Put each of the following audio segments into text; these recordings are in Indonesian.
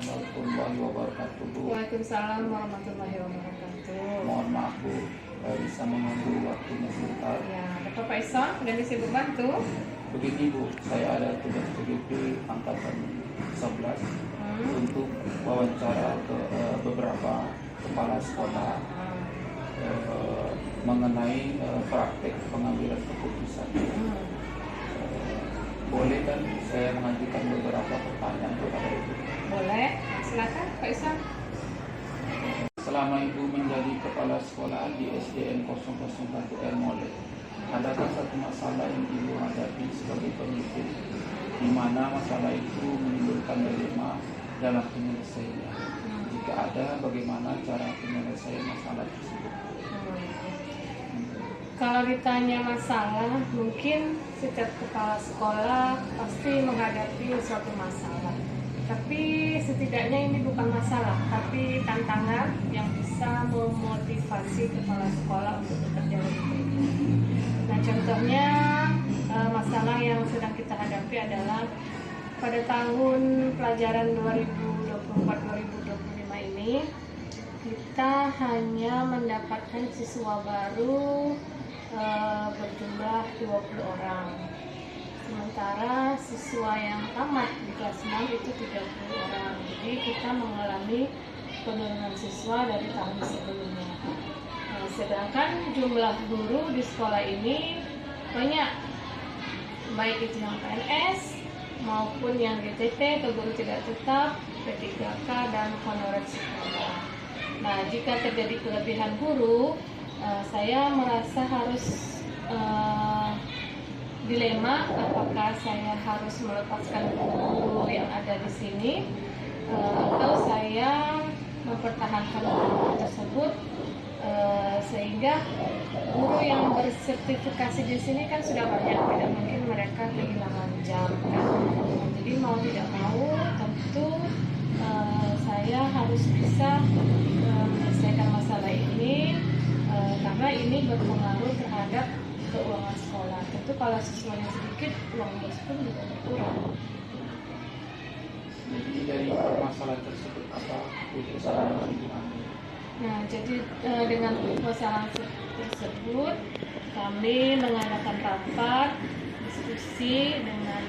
warahmatullahi wabarakatuh. Waalaikumsalam warahmatullahi wabarakatuh. Mohon maaf Bu, bisa mengambil waktunya sebentar. Ya, Bapak Isan, sudah bisa bantu? Begini Bu, saya ada tugas PGP angkatan 11 untuk wawancara ke beberapa kepala sekolah mengenai praktek pengambilan keputusan. Boleh kan saya mengajukan beberapa pertanyaan kepada Ibu? Boleh, silakan Pak Isan. Selama Ibu menjadi kepala sekolah di SDN 001 Ermole, adakah satu masalah yang Ibu hadapi sebagai pemimpin, di mana masalah itu menimbulkan dilema dalam penyelesaiannya? Jika ada, bagaimana cara penyelesaian masalah tersebut? Kalau ditanya masalah, mungkin setiap kepala sekolah pasti menghadapi suatu masalah. Tapi setidaknya ini bukan masalah, tapi tantangan yang bisa memotivasi kepala sekolah untuk bekerja lebih baik. Nah, contohnya masalah yang sedang kita hadapi adalah pada tahun pelajaran 2024-2025 ini kita hanya mendapatkan siswa baru berjumlah 20 orang. Sementara siswa yang tamat di kelas 6 itu 30 orang. Jadi kita mengalami penurunan siswa dari tahun sebelumnya. Sedangkan jumlah guru di sekolah ini banyak, baik itu yang PNS maupun yang GTT atau guru tidak tetap, P3K dan honorer sekolah. Nah, jika terjadi kelebihan guru, saya merasa harus dilema apakah saya harus melepaskan guru yang ada di sini atau saya mempertahankan guru tersebut, sehingga guru yang bersertifikasi di sini kan sudah banyak, tidak mungkin mereka kehilangan jam kan. Jadi mau tidak mau tentu saya harus bisa menyelesaikan masalah ini, karena ini berpengaruh terhadap keuangan sekolah. Tentu kalau siswanya sedikit, uang bos pun juga berkurang. Jadi dari permasalahan tersebut apa keputusan yang diambil? Nah, jadi dengan permasalahan tersebut kami mengadakan rapat diskusi dengan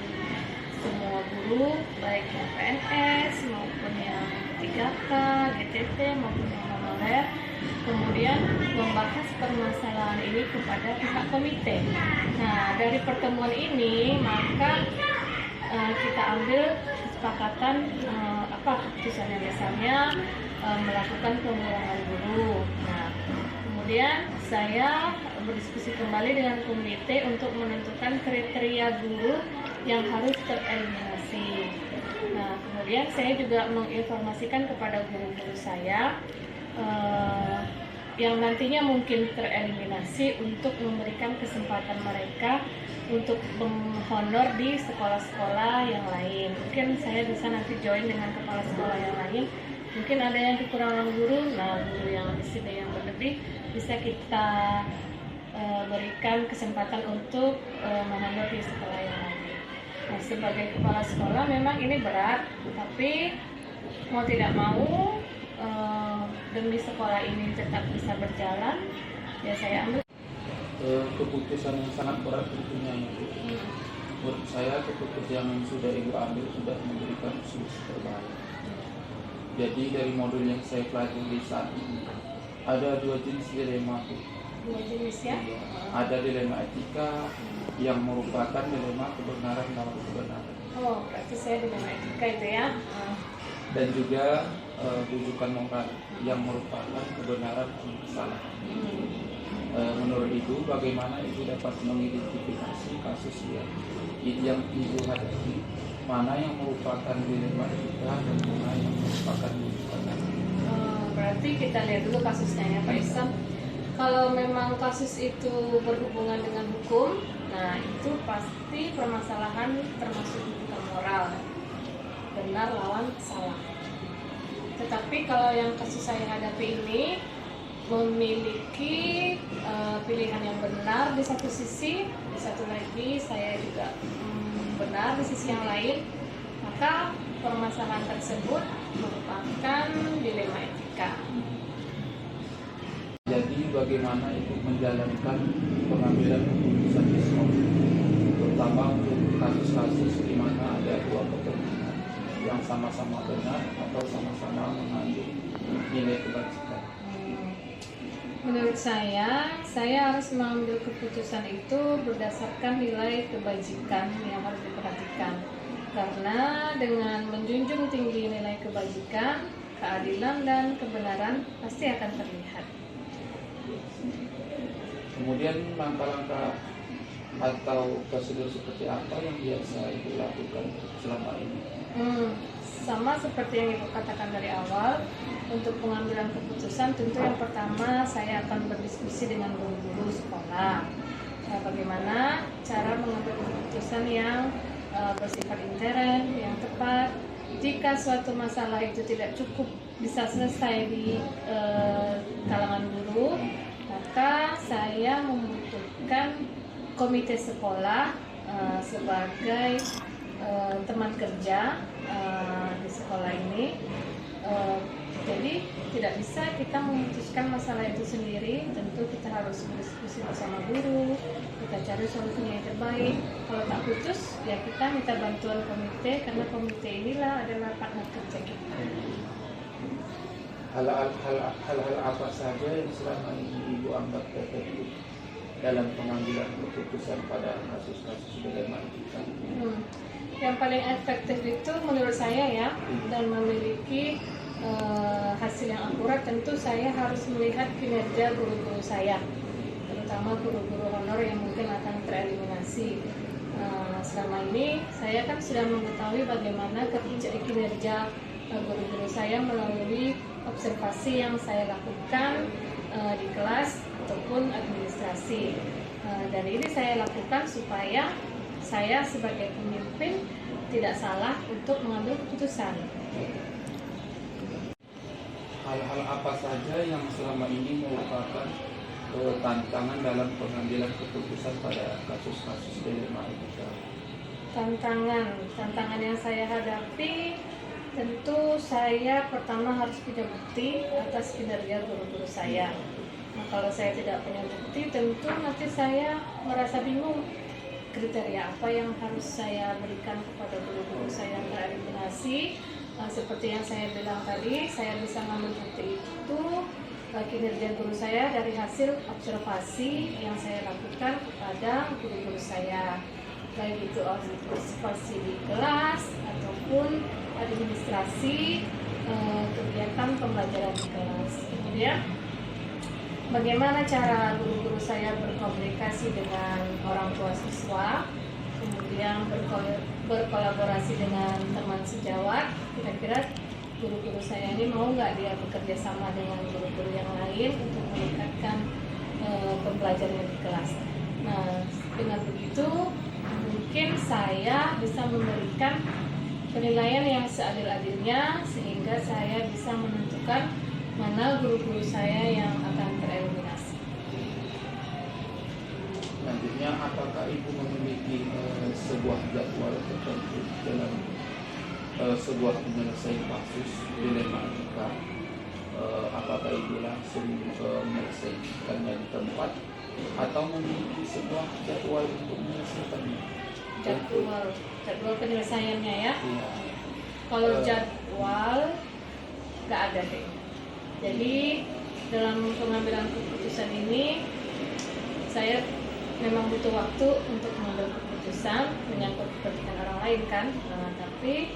semua guru, baik yang PNS maupun yang 3K, GTT maupun yang honorer. Kemudian membahas permasalahan ini kepada pihak komite. Nah, dari pertemuan ini maka kita ambil kesepakatan apa keputusannya, misalnya melakukan pengurangan guru. Nah, kemudian saya berdiskusi kembali dengan komite untuk menentukan kriteria guru yang harus tereliminasi. Nah, kemudian saya juga menginformasikan kepada guru-guru saya yang nantinya mungkin tereliminasi untuk memberikan kesempatan mereka untuk menghonor di sekolah-sekolah yang lain. Mungkin saya bisa nanti join dengan kepala sekolah yang lain. Mungkin ada yang kekurangan guru, nah guru yang di sini yang berlebih bisa kita berikan kesempatan untuk menghonor di sekolah yang lain. Nah, sebagai kepala sekolah memang ini berat, tapi mau tidak mau demi sekolah ini tetap bisa berjalan, ya saya ambil. Keputusan yang sangat berat tentunya itu. Menurut saya keputusan yang sudah Ibu ambil sudah memberikan solusi terbaik. Jadi dari modul yang saya pelajari saat ini ada dua jenis dilema. Dua jenis ya? Ada dilema etika yang merupakan dilema kebenaran dalam kebenaran. Oh, berarti saya dilema etika itu ya? Dan juga rujukan moral yang merupakan kebenaran atau kesalahan. Menurut Ibu, bagaimana Ibu dapat mengidentifikasi kasus yang Ibu hadapi, mana yang merupakan dilema etika dan mana yang merupakan rujukan moral? Berarti kita lihat dulu kasusnya ya Pak Isam. Kalau memang kasus itu berhubungan dengan hukum, nah itu pasti permasalahan termasuk rujukan moral, benar lawan salah. Tetapi kalau yang kasus saya hadapi ini memiliki pilihan yang benar di satu sisi, di satu lagi saya juga benar di sisi yang lain, maka permasalahan tersebut merupakan dilema etika. Jadi bagaimana itu menjalankan pengambilan keputusan siswa, terutama untuk kasus-kasus di mana ada dua kepentingan yang sama-sama benar atau sama-sama mengandung nilai kebajikan. Menurut saya harus mengambil keputusan itu berdasarkan nilai kebajikan yang harus diperhatikan. Karena dengan menjunjung tinggi nilai kebajikan, keadilan dan kebenaran pasti akan terlihat. Kemudian langkah-langkah atau prosedur seperti apa yang biasa Ibu lakukan selama ini? Sama seperti yang Ibu katakan dari awal, untuk pengambilan keputusan tentu yang pertama saya akan berdiskusi dengan guru-guru sekolah. Bagaimana cara mengambil keputusan yang bersifat intern, yang tepat. Jika suatu masalah itu tidak cukup bisa selesai di kalangan guru, maka saya membutuhkan komite sekolah sebagai teman kerja di sekolah ini. Jadi tidak bisa kita memutuskan masalah itu sendiri, tentu kita harus berdiskusi bersama guru, kita cari solusinya yang terbaik. Kalau tak putus, ya kita minta bantuan komite, karena komite inilah adalah partner kerja kita. Hal-hal apa saja yang selama ini Ibu anggap efektif dalam pengambilan keputusan pada kasus-kasus dilema etika? Yang paling efektif itu menurut saya ya, dan memiliki hasil yang akurat, tentu saya harus melihat kinerja guru-guru saya, terutama guru-guru honor yang mungkin akan tereliminasi. Selama ini saya kan sudah mengetahui bagaimana kinerja guru-guru saya melalui observasi yang saya lakukan di kelas ataupun administrasi. Dan ini saya lakukan supaya saya sebagai pemimpin tidak salah untuk mengambil keputusan. Hal-hal apa saja yang selama ini merupakan tantangan dalam pengambilan keputusan pada kasus-kasus dilema etika? Tantangan yang saya hadapi, tentu saya pertama harus punya bukti atas kinerja guru-guru saya. Nah, kalau saya tidak punya bukti, tentu nanti saya merasa bingung kriteria apa yang harus saya berikan kepada guru-guru saya yang tereliminasi. Seperti yang saya bilang tadi, saya bisa mengambil bukti itu kinerja guru saya dari hasil observasi yang saya lakukan kepada guru-guru saya, baik itu observasi di kelas ataupun administrasi kegiatan pembelajaran di kelas. Kemudian bagaimana cara guru-guru saya berkomunikasi dengan orang tua siswa, kemudian berkolaborasi dengan teman sejawat. Kira-kira guru-guru saya ini mau nggak dia bekerja sama dengan guru-guru yang lain untuk meningkatkan pembelajaran di kelas. Nah, dengan begitu mungkin saya bisa memberikan penilaian yang seadil-adilnya sehingga saya bisa menentukan mana guru-guru saya yang akan tereliminasi. Selanjutnya, apakah Ibu memiliki sebuah jadwal tertentu dalam sebuah penyelesaian kasus dilema etika? Apakah Ibu langsung menyelesaikannya di tempat atau memiliki sebuah jadwal untuk menyelesaikannya? Jadwal penyelesaiannya ya? Iya. Kalau jadwal nggak ada deh. Jadi dalam pengambilan keputusan ini saya memang butuh waktu untuk mengambil keputusan menyangkut kepentingan orang lain kan, tapi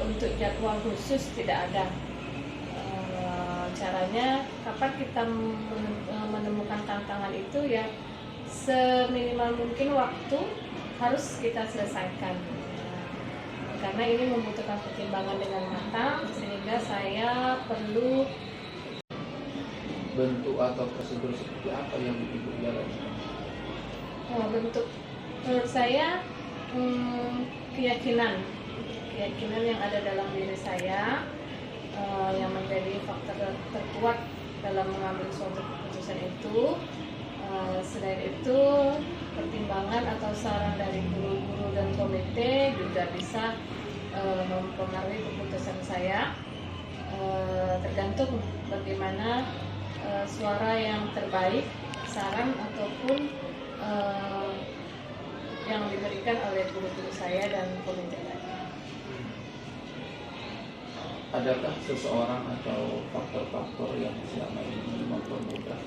untuk jadwal khusus tidak ada. Caranya kapan kita menemukan tantangan itu ya seminimal mungkin waktu harus kita selesaikan. Karena ini membutuhkan pertimbangan dengan matang, sehingga saya perlu. Bentuk atau prosedur seperti apa yang Ibu jalankan? Bentuk menurut saya keyakinan yang ada dalam diri saya yang menjadi faktor terkuat dalam mengambil suatu keputusan itu. Selain itu, pertimbangan atau saran dari guru-guru dan komite juga bisa mempengaruhi keputusan saya. Tergantung bagaimana suara yang terbaik, saran ataupun yang diberikan oleh guru-guru saya dan komite tadi. Adakah seseorang atau faktor-faktor yang selama ini mempermudah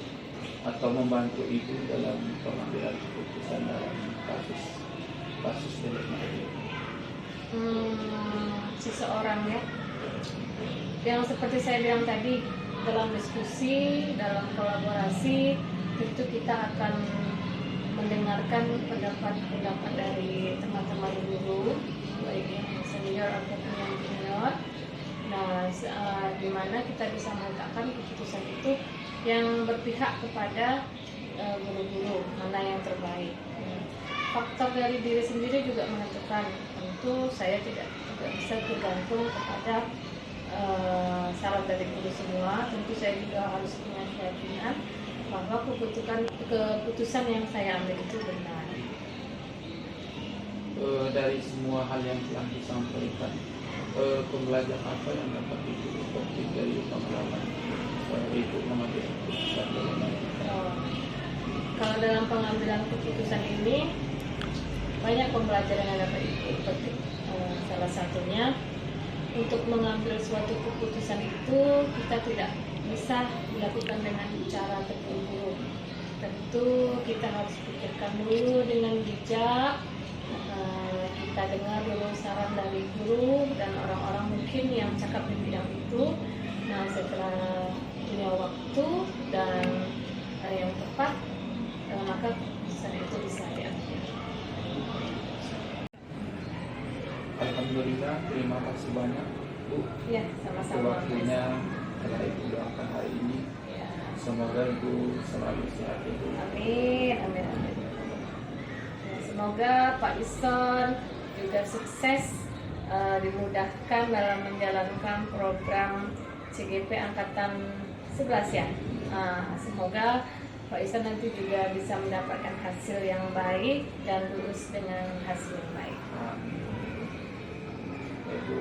atau membantu ibu dalam pengambilan keputusan dalam kasus telemarketing? Seseorang ya, yang seperti saya bilang tadi, dalam diskusi, dalam kolaborasi, tentu kita akan mendengarkan pendapat-pendapat dari teman-teman guru, baik yang senior ataupun yang junior. Nah, di mana kita bisa meletakkan keputusan itu yang berpihak kepada guru-guru, mana yang terbaik. Faktor dari diri sendiri juga menentukan. Tentu saya tidak bisa tergantung kepada saran dari guru semua. Tentu saya juga harus punya keyakinan bahwa keputusan yang saya ambil itu benar. Dari semua hal yang telah disampaikan, pembelajaran apa yang dapat ibu petik dari pengalaman ibu mengambil keputusan dalam Kalau dalam pengambilan keputusan ini banyak pembelajaran yang dapat ibu petik. Salah satunya, untuk mengambil suatu keputusan itu kita tidak bisa dilakukan dengan cara terburu-buru. Tentu kita harus pikirkan dulu dengan bijak. Kita dengar dulu saran dari guru dan orang-orang mungkin yang cakap di bidang itu. Nah, setelah punya waktu dan yang tepat, maka keputusan itu bisa diambil. Alhamdulillah, terima kasih banyak Bu. Ya, sama-sama. Waktunya telah Ibu doakan hari ini. Ya. Semoga Ibu selalu sehat Ibu. Amin, amin, amin. Ya, semoga Pak Ison juga sukses, dimudahkan dalam menjalankan program CGP Angkatan 11 ya. Semoga Pak Ison nanti juga bisa mendapatkan hasil yang baik dan lulus dengan hasil yang baik. Amin. Ibu,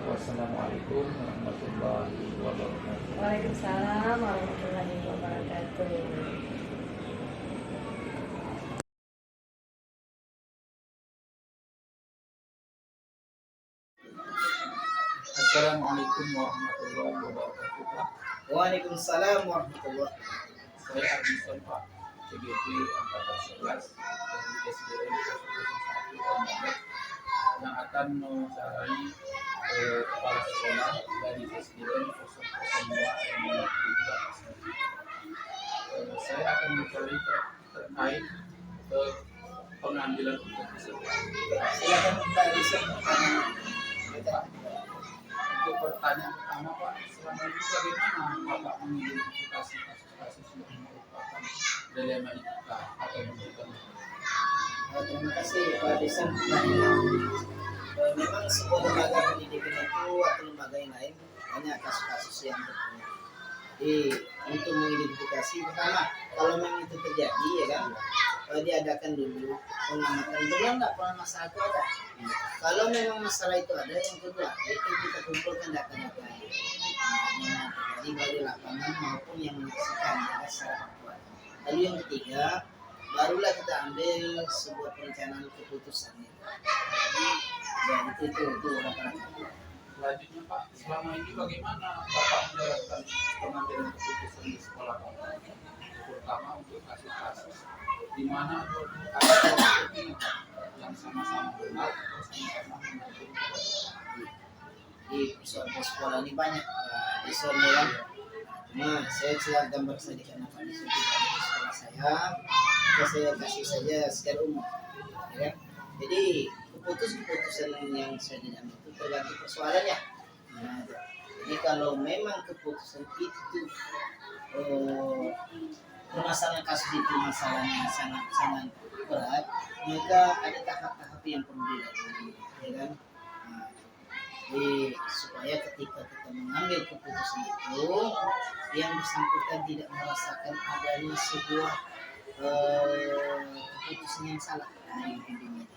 wassalamualaikum warahmatullahi wabarakatuh. Waalaikumsalam warahmatullahi wabarakatuh. Assalamualaikum warahmatullahi wabarakatuh. Waalaikumsalam warahmatullahi wabarakatuh. Saya Ardison Pak, CGP Angkatan 11 dari SDN 001 yang akan mewawancarai kepala sekolah dari SDN 002 Saya akan mencari terkait pengambilan keputusan. Silakan Pak Ardison. Untuk pertanyaan pertama Pak, selama ini bagaimana Bapak mengidentifikasi kasus-kasus yang merupakan dilema etika atau menunjukkan? Terima kasih Pak Ardison. Memang sebuah lembaga pendidikan itu atau lembaga yang lain banyak kasus-kasus yang berpunya. Jadi untuk mengidentifikasi, pertama kalau memang itu terjadi ya kan, diadakan dulu pengamatan benar nggak pernah masalah itu ada. Kalau memang masalah itu ada, yang kedua itu kita kumpulkan data-data yang terjadi baik di lapangan maupun yang menyaksikan secara faktual. Lalu yang ketiga, barulah kita ambil sebuah perencanaan keputusan. Dan itu rata-rata. Selanjutnya Pak, selama ini bagaimana Bapak menjalankan pengambilan keputusan di sekolah Bapak, terutama untuk kasus-kasus di mana ada kepentingan yang sama-sama benar atau sama-sama menentukan? Di persoalan sekolah ini banyak di sekolah. Cuma saya sudah gambar saja karena Pak di sekolah saya kasih saja secara umum. Ya. Jadi keputusan yang saya ambil itu tergantung persoalannya. Nah, jadi kalau memang keputusan itu permasalahan kasus itu masalahnya sangat berat, maka ada tahap-tahap yang perlu dilalui, ya kan? Nah, jadi supaya ketika kita mengambil keputusan itu, yang bersangkutan tidak merasakan adanya sebuah keputusan yang salah dari pimpinannya.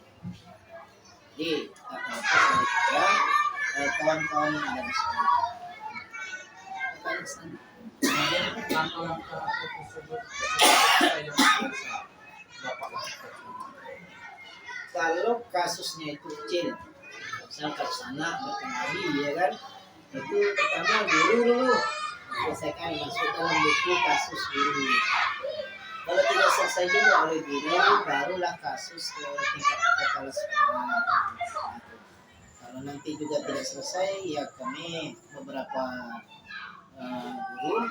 Jadi terlepas daripada kawan-kawan yang ada di sekolah. Kemudian langkah-langkah atau prosedur apa yang biasa Bapak lakukan? Kalau kasusnya itu kecil, misal ke sana berkenali ya kan, itu pertama guru dulu selesaikan, masuk dalam buku kasus guru. Kalau tidak selesai juga oleh guru, barulah kasus ke tingkat kepala sekolah. Kalau nanti juga tidak selesai, ya kami beberapa guru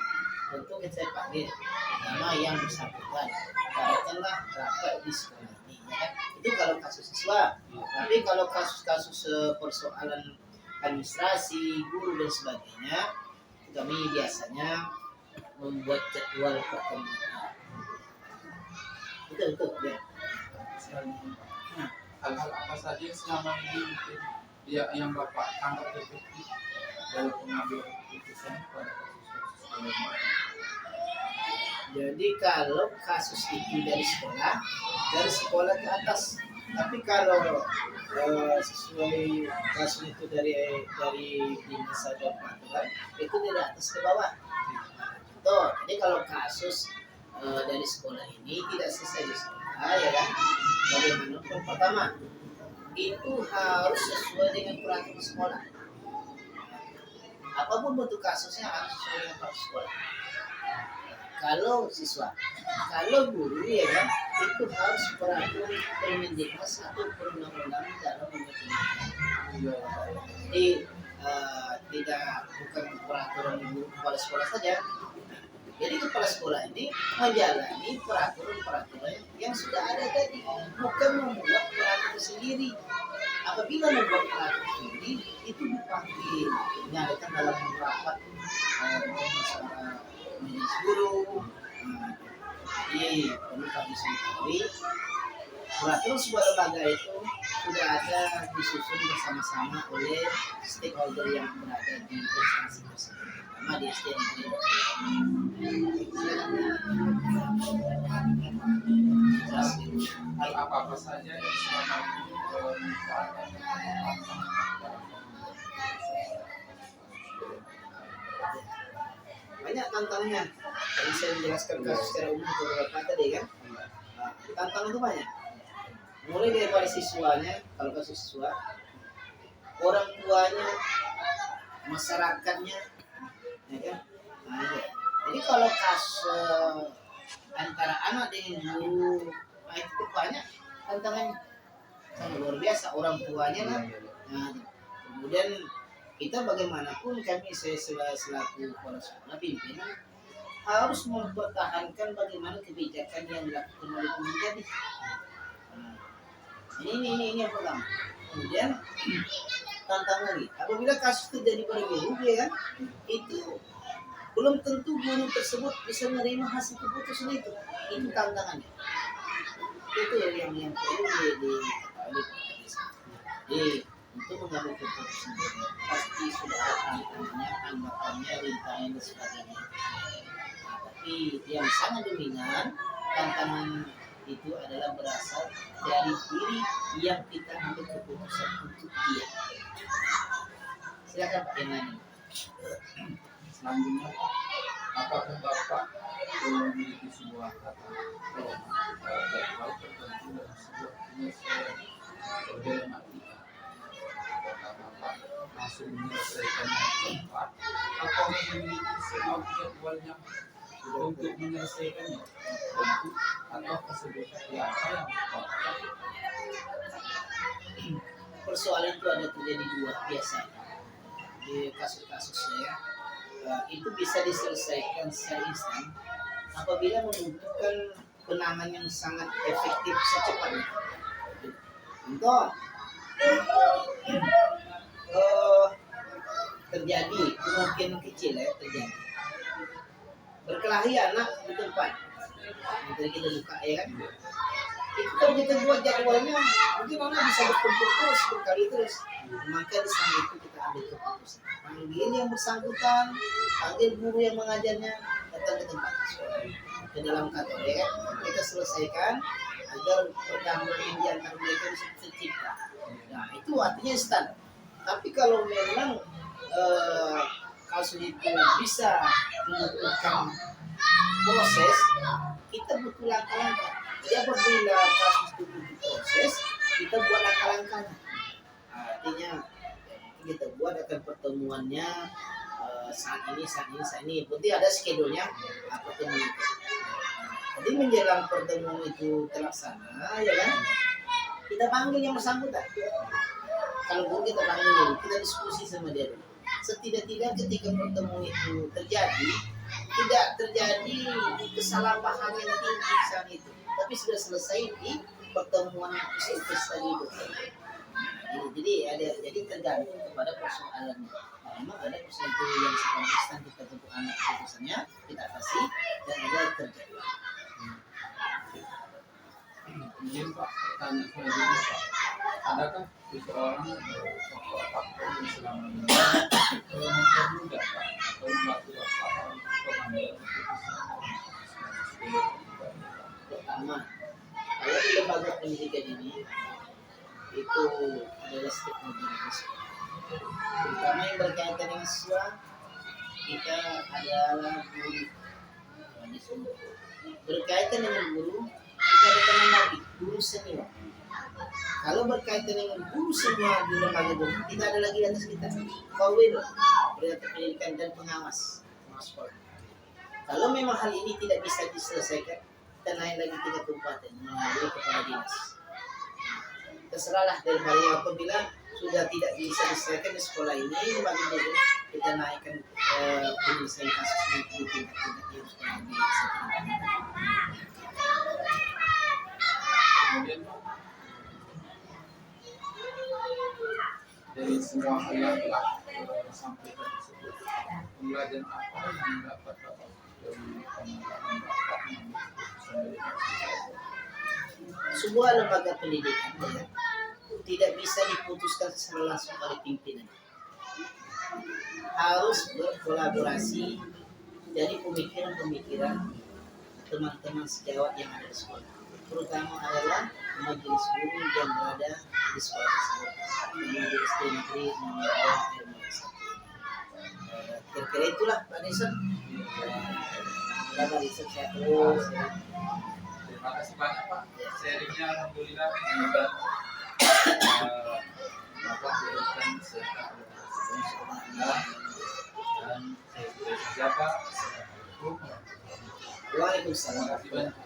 tentu saya panggil, pertama yang bersangkutan, katakanlah rapat di sekolah ini, ya kan? Itu kalau kasus siswa. Tapi kalau kasus-kasus persoalan administrasi, guru dan sebagainya, kami biasanya membuat jadwal pertemuan. Betul ya. Nah, Hal-hal apa saja yang selama ini mungkin yang Bapak anggap efektif dalam pengambilan keputusan pada kasus-kasus ini? jadi kalau kasus itu dari sekolah ke atas. Tapi kalau sesuai kasus itu dari dinas atau peraturan, itu dari atas ke bawah. Tuh, jadi kalau kasus dari sekolah ini tidak selesai di sekolah, ya kan? Bagaimanapun pertama itu harus sesuai dengan peraturan sekolah. Apapun bentuk kasusnya harus sesuai dengan peraturan sekolah. Kalau siswa, kalau guru ya kan, itu harus peraturan Permendiknas atau perundang-undang dalam pendidikan. Jadi bukan peraturan guru kepala sekolah saja. Jadi kepala sekolah ini menjalani peraturan-peraturan yang sudah ada tadi, bukan membuat peraturan sendiri. Apabila membuat peraturan sendiri, itu dipanggil, dinyatakan dalam rapat masalah majelis guru. Jadi perlu kami sendiri, peraturan sebuah lembaga itu sudah ada disusun bersama-sama oleh stakeholder yang berada di instansi tersebut, terutama di SDM. Hal apa saja yang selama ini banyak tantangannya. Tadi saya menjelaskan kasus secara umum ke beberapa tadi kan. Tantangan itu banyak. Mulai dari siswanya, kalau kasus siswa, orang tuanya, masyarakatnya, ya kan. Nah, itu. Jadi kalau kasus antara anak dengan guru, itu banyak tantangannya. Sangat luar biasa, orang tuanya kan. Nah, kemudian kita bagaimanapun kami selaku kepala sekolah pimpinan harus mempertahankan bagaimana kebijakan yang dilakukan oleh guru tadi. Nah, ini yang pertama. Kemudian tantangan lagi, apabila kasus terjadi pada guru ya kan, itu belum tentu guru tersebut bisa menerima hasil keputusan itu tantangannya. Itu yang perlu di untuk mengambil keputusan pasti sudah ada anggapannya, rintangan dan sebagainya. Tapi yang sangat dominan tantangan itu adalah berasal dari diri yang kita ambil keputusan untuk dia. Silakan Pak Imani. Selanjutnya, apakah Bapak memiliki sebuah kata jadwal tertentu dalam sebuah penyelesaian problematika? Apakah Bapak langsung menyelesaikan dengan cepat atau memiliki sebuah jadwalnya untuk menyelesaikannya? Tentu atau seperti apa yang Bapak? Persoalan itu ada terjadi dua biasanya di kasus-kasusnya. Itu bisa diselesaikan secara instan apabila membutuhkan penanganan yang sangat efektif secepatnya. Contoh, terjadi kemungkinan kecil ya terjadi berkelahi anak di tempat yang kita buka ya kan. Itu kalau kita buat jadwalnya mungkin anak bisa berkumpul terus berkali terus, maka di saat itu kita ambil keputusan panggil yang bersangkutan, panggil guru yang mengajarnya datang ke tempat sekolah ke dalam kantor ya kan. Kita selesaikan agar perdamaian di antara mereka bisa tercipta. Nah itu artinya instan. Tapi kalau memang kasus itu bisa membutuhkan proses, kita butuh langkah-langkah. Jadi apabila kasus itu butuh proses, kita buat langkah-langkahnya. Artinya kita buat akan pertemuannya saat ini. Berarti ada schedule-nya pertemuan itu. Jadi menjelang pertemuan itu terlaksana, ya kan? Kita panggil yang bersangkutan. Kalau perlu kita panggil dulu, kita diskusi sama dia dulu. Setidak-tidak ketika pertemuan itu terjadi, tidak terjadi kesalahpahaman yang tinggi saat itu, tapi sudah selesai di pertemuan psikis tadi itu. Jadi tergantung kepada persoalannya. Nah, memang ada persoalan yang konsisten kita bentuk anak putusannya kita kasih dan ada terjadi. Kemudian Pak, pertanyaan selanjutnya Pak, adakah seseorang faktor yang selama ini mempermudah Pak atau melakukan hal pengambilan keputusan? Pertama, kalau di lembaga pendidikan ini itu adalah stakeholder, terutama yang berkaitan dengan siswa, kita adalah guru. Berkaitan dengan guru, kita ada teman lagi, guru senior. Kalau berkaitan dengan guru senior di lembaga guru, kita ada lagi di atas kita, Kawil, Pendidikan Pendidikan dan pengawas sekolah. Kalau memang hal ini tidak bisa diselesaikan, kita naik lagi tingkat kabupaten melalui kepala dinas. Terserahlah dari yang apabila sudah tidak bisa diselesaikan di sekolah ini, lembaga guru, kita naikkan penyelesaian kasusnya di tingkat-tingkat yang sekolah ini. Kemudian Pak, dari semua hal yang telah disampaikan tersebut, pembelajaran apa yang dapat Bapak dari pengalaman Bapak Sebuah lembaga pendidikan ya, tidak bisa diputuskan secara langsung oleh pimpinan. Harus berkolaborasi dari pemikiran-pemikiran teman-teman sejawat yang ada di sekolah, terutama adalah majelis guru yang berada di sekolah tersebut, majelis SD negeri nomor 2 RW 1. Kira-kira itulah Pak Nison. Pak Nison saya terus. Terima kasih banyak Pak. Sharingnya alhamdulillah mudah Bapak berikan sehat dan saya sudah siapa. Assalamualaikum. Waalaikumsalam. Terima kasih banyak.